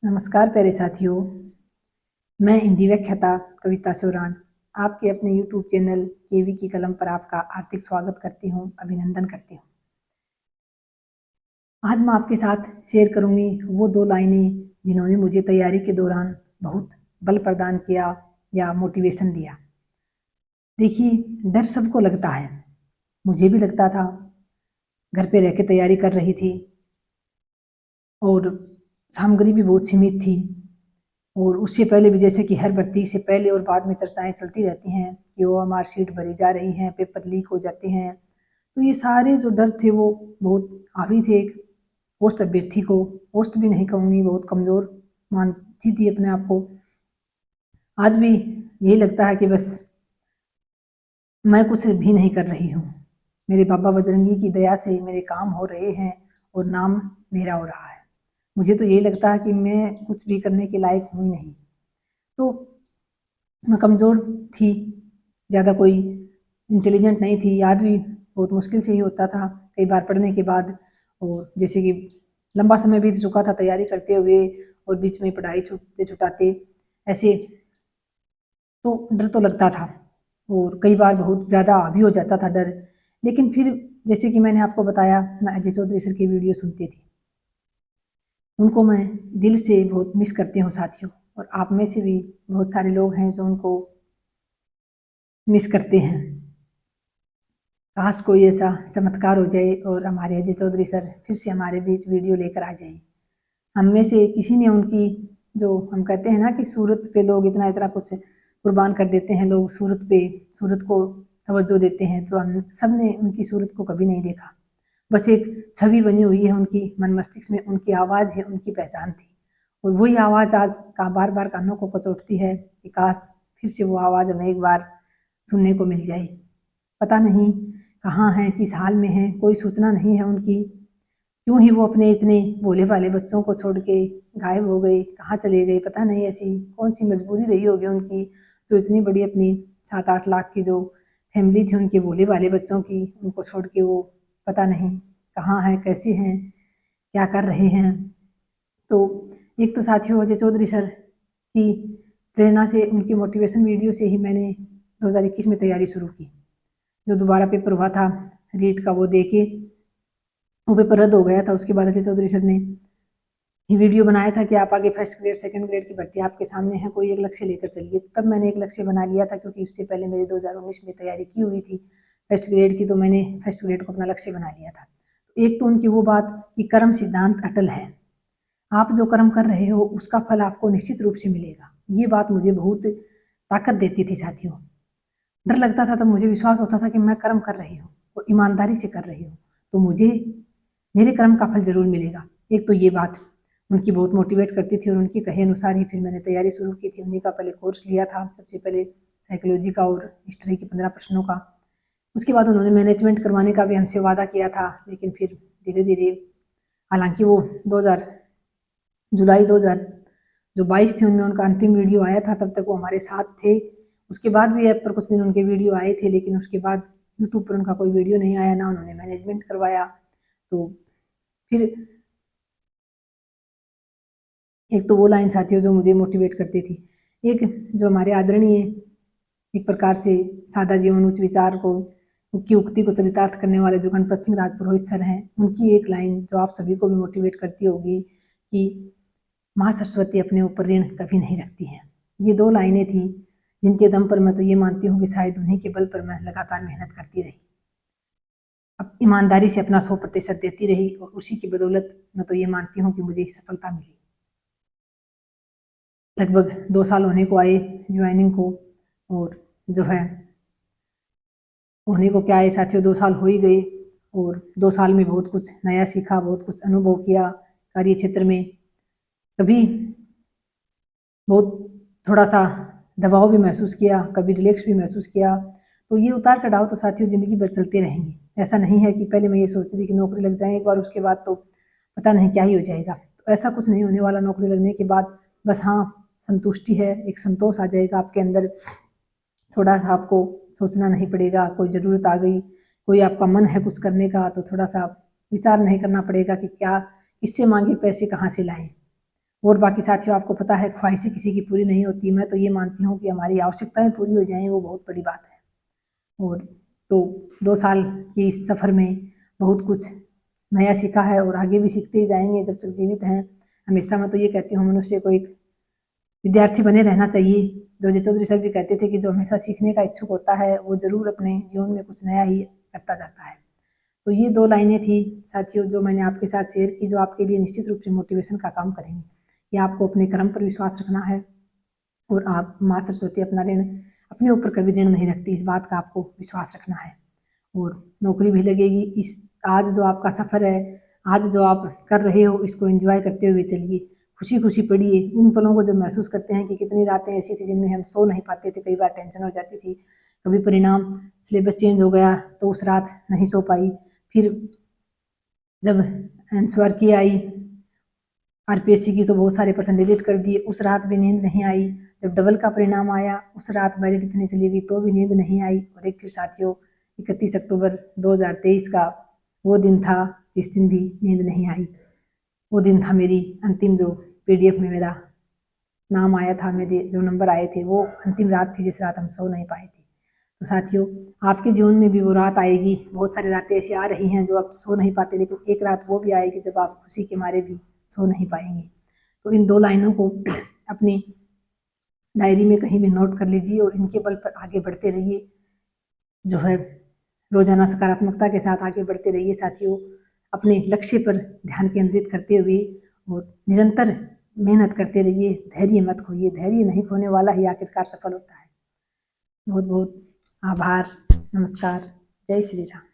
नमस्कार प्यारे साथियों। मैं हिंदी व्याख्याता कविता सोरान आपके अपने YouTube चैनल केवी की कलम पर आपका हार्दिक स्वागत करती हूँ, अभिनंदन करती हूँ। आज मैं आपके साथ शेयर करूँगी वो 2 लाइनें जिन्होंने मुझे तैयारी के दौरान बहुत बल प्रदान किया या मोटिवेशन दिया। देखिए, डर सबको लगता है, मुझे भी लगता था। घर पे रह के तैयारी कर रही थी और सामग्री भी बहुत सीमित थी। और उससे पहले भी जैसे कि हर भर्ती से पहले और बाद में चर्चाएं चलती रहती हैं कि ओएमआर शीट भरी जा रही हैं, पेपर लीक हो जाते हैं। तो ये सारे जो डर थे वो बहुत हावी थे एक पोस्ट अभ्यर्थी को। पोस्ट भी नहीं कहूँगी, बहुत कमज़ोर मानती थी अपने आप को। आज भी यही लगता है कि बस मैं कुछ भी नहीं कर रही हूँ, मेरे बाबा बजरंगी की दया से मेरे काम हो रहे हैं और नाम मेरा हो रहा है। मुझे तो यही लगता है कि मैं कुछ भी करने के लायक हूँ ही नहीं। तो मैं कमज़ोर थी, ज़्यादा कोई इंटेलिजेंट नहीं थी, याद भी बहुत मुश्किल से ही होता था कई बार पढ़ने के बाद। और जैसे कि लंबा समय बीत चुका था तैयारी करते हुए और बीच में पढ़ाई छुटाते ऐसे, तो डर तो लगता था और कई बार बहुत ज़्यादा हावी हो जाता था डर। लेकिन फिर जैसे कि मैंने आपको बताया, मैं अजय चौधरी सर की वीडियो सुनती थी, उनको मैं दिल से बहुत मिस करती हूँ साथियों। और आप में से भी बहुत सारे लोग हैं जो उनको मिस करते हैं। काश कोई ऐसा चमत्कार हो जाए और हमारे अजय चौधरी सर फिर से हमारे बीच वीडियो लेकर आ जाए। हम में से किसी ने उनकी, जो हम कहते हैं ना कि सूरत पे लोग इतना इतना कुछ कुर्बान कर देते हैं, लोग सूरत पे, सूरत को तवज्जो देते हैं, तो हम सब ने उनकी सूरत को कभी नहीं देखा। बस एक छवि बनी हुई है उनकी मन मस्तिष्क में, उनकी आवाज़ है, उनकी पहचान थी। और वही आवाज़ आज का बार बार कानों को कचोटती है कि काश फिर से वो आवाज़ हमें एक बार सुनने को मिल जाए। पता नहीं कहाँ हैं, किस हाल में हैं, कोई सूचना नहीं है उनकी। क्यों ही वो अपने इतने भोले भाले बच्चों को छोड़ के गायब हो गए, कहाँ चले गए, पता नहीं ऐसी कौन सी मजबूरी रही होगी उनकी, जो इतनी बड़ी अपनी 7-8 लाख की जो फैमिली थी उनके भोले भाले बच्चों की, उनको छोड़ के वो पता नहीं कहाँ हैं, कैसे हैं, क्या कर रहे हैं। तो एक तो साथियों अजय चौधरी सर की प्रेरणा से, उनकी मोटिवेशन वीडियो से ही मैंने 2021 में तैयारी शुरू की। जो दोबारा पेपर हुआ था रीट का, वो दे के वो पेपर रद्द हो गया था। उसके बाद अजय चौधरी सर ने ये वीडियो बनाया था कि आप आगे फर्स्ट ग्रेड सेकंड ग्रेड की भर्ती आपके सामने है, कोई एक लक्ष्य लेकर चलिए। तब मैंने एक लक्ष्य बना लिया था, क्योंकि उससे पहले मेरे 2019 में तैयारी की हुई थी फर्स्ट ग्रेड की, तो मैंने फर्स्ट ग्रेड को अपना लक्ष्य बना लिया था। एक तो उनकी वो बात कि कर्म सिद्धांत अटल है, आप जो कर्म कर रहे हो उसका फल आपको निश्चित रूप से मिलेगा। ये बात मुझे बहुत ताकत देती थी साथियों। डर लगता था तब मुझे विश्वास होता था कि मैं कर्म कर रही हूँ और ईमानदारी से कर रही हूँ, तो मुझे मेरे कर्म का फल जरूर मिलेगा। एक तो ये बात उनकी बहुत मोटिवेट करती थी और उनके कहे अनुसार ही फिर मैंने तैयारी शुरू की थी। उन्हीं का पहले कोर्स लिया था, सबसे पहले साइकोलॉजी का और हिस्ट्री के 15 प्रश्नों का। उसके बाद उन्होंने मैनेजमेंट करवाने का भी हमसे वादा किया था, लेकिन फिर धीरे धीरे, हालांकि वो 2000 जुलाई 2022 थी, उनमें उनका अंतिम वीडियो आया था, तब तक वो हमारे साथ थे। उसके बाद भी ऐप पर कुछ दिन उनके वीडियो आए थे, लेकिन उसके बाद यूट्यूब पर उनका कोई वीडियो नहीं आया, ना उन्होंने मैनेजमेंट करवाया। तो फिर एक तो वो लाइन साथियों जो मुझे मोटिवेट करती थी। एक जो हमारे आदरणीय, एक प्रकार से सादा जीवन उच्च विचार को की उक्ति को चरितार्थ करने वाले जो गणपत सिंह राजपुरोहित सर हैं, उनकी एक लाइन जो आप सभी को भी मोटिवेट करती होगी कि माँ सरस्वती अपने ऊपर ऋण कभी नहीं रखती हैं। ये 2 लाइनें थी जिनके दम पर मैं तो ये मानती हूँ कि शायद उन्हीं के बल पर मैं लगातार मेहनत करती रही, अब ईमानदारी से अपना 100% देती रही, और उसी की बदौलत मैं तो ये मानती हूँ कि मुझे सफलता मिली। लगभग 2 साल होने को आए ज्वाइनिंग को, और जो है होने को क्या है साथियों, 2 साल हो ही गए और 2 साल में बहुत कुछ नया सीखा, बहुत कुछ अनुभव किया कार्य क्षेत्र में। कभी बहुत थोड़ा सा दबाव भी महसूस किया, कभी रिलैक्स भी महसूस किया। तो ये उतार चढ़ाव तो साथियों ज़िंदगी भर चलते रहेंगे। ऐसा नहीं है कि पहले मैं ये सोचती थी कि नौकरी लग जाए एक बार, उसके बाद तो पता नहीं क्या ही हो जाएगा। तो ऐसा कुछ नहीं होने वाला। नौकरी लगने के बाद बस हाँ, संतुष्टि है, एक संतोष आ जाएगा आपके अंदर। थोड़ा सा आपको सोचना नहीं पड़ेगा, कोई ज़रूरत आ गई, कोई आपका मन है कुछ करने का, तो थोड़ा सा विचार नहीं करना पड़ेगा कि क्या किससे मांगे पैसे, कहाँ से लाएं। और बाकी साथियों, आपको पता है ख्वाहिशें किसी की पूरी नहीं होती। मैं तो ये मानती हूँ कि हमारी आवश्यकताएं पूरी हो जाएं, वो बहुत बड़ी बात है। और तो 2 साल के इस सफ़र में बहुत कुछ नया सीखा है और आगे भी सीखते ही जाएंगे जब तक जीवित हैं। हमेशा मैं तो ये कहती हूँ, मनुष्य को एक विद्यार्थी बने रहना चाहिए। जो चौधरी सर भी कहते थे कि जो हमेशा सीखने का इच्छुक होता है वो ज़रूर अपने जीवन में कुछ नया ही करता जाता है। तो ये 2 लाइनें थी साथियों, जो मैंने आपके साथ शेयर की, जो आपके लिए निश्चित रूप से मोटिवेशन का काम करेंगी कि आपको अपने कर्म पर विश्वास रखना है और आप माँ सरस्वती अपना ऋण अपने ऊपर कभी ऋण नहीं रखती, इस बात का आपको विश्वास रखना है। और नौकरी भी लगेगी। इस आज जो आपका सफ़र है, आज जो आप कर रहे हो, इसको एंजॉय करते हुए चलिए, खुशी खुशी पढ़िए। उन पलों को जब महसूस करते हैं कि कितनी रातें ऐसी थी जिनमें हम सो नहीं पाते थे, कई बार टेंशन हो जाती थी, कभी परिणाम सिलेबस चेंज हो गया तो उस रात नहीं सो पाई, फिर जब आंसर की आई आरपीएससी की तो बहुत सारे पर्सन डिलीट कर दिए, उस रात भी नींद नहीं आई। जब डबल का परिणाम आया उस रात मेरिट इतनी चली गई तो भी नींद नहीं आई। और एक फिर साथियों 31 अक्टूबर 2023 का वो दिन था जिस दिन भी नींद नहीं आई। वो दिन था मेरी अंतिम जो पीडीएफ में मेरा नाम आया था, मेरे जो नंबर आए थे, वो अंतिम रात थी जिस रात हम सो नहीं पाए थे। तो साथियों, आपके जीवन में भी वो रात आएगी। बहुत सारी रातें ऐसी आ रही हैं जो आप सो नहीं पाते, लेकिन एक रात वो भी आएगी जब आप खुशी के मारे भी सो नहीं पाएंगे। तो इन 2 लाइनों को अपनी डायरी में कहीं भी नोट कर लीजिए और इनके बल पर आगे बढ़ते रहिए। जो है रोजाना सकारात्मकता के साथ आगे बढ़ते रहिए साथियों। अपने लक्ष्य पर ध्यान केंद्रित करते हुए और निरंतर मेहनत करते रहिए। धैर्य मत खोइए, धैर्य नहीं खोने वाला ही आखिरकार सफल होता है। बहुत बहुत आभार। नमस्कार। जय श्री राम।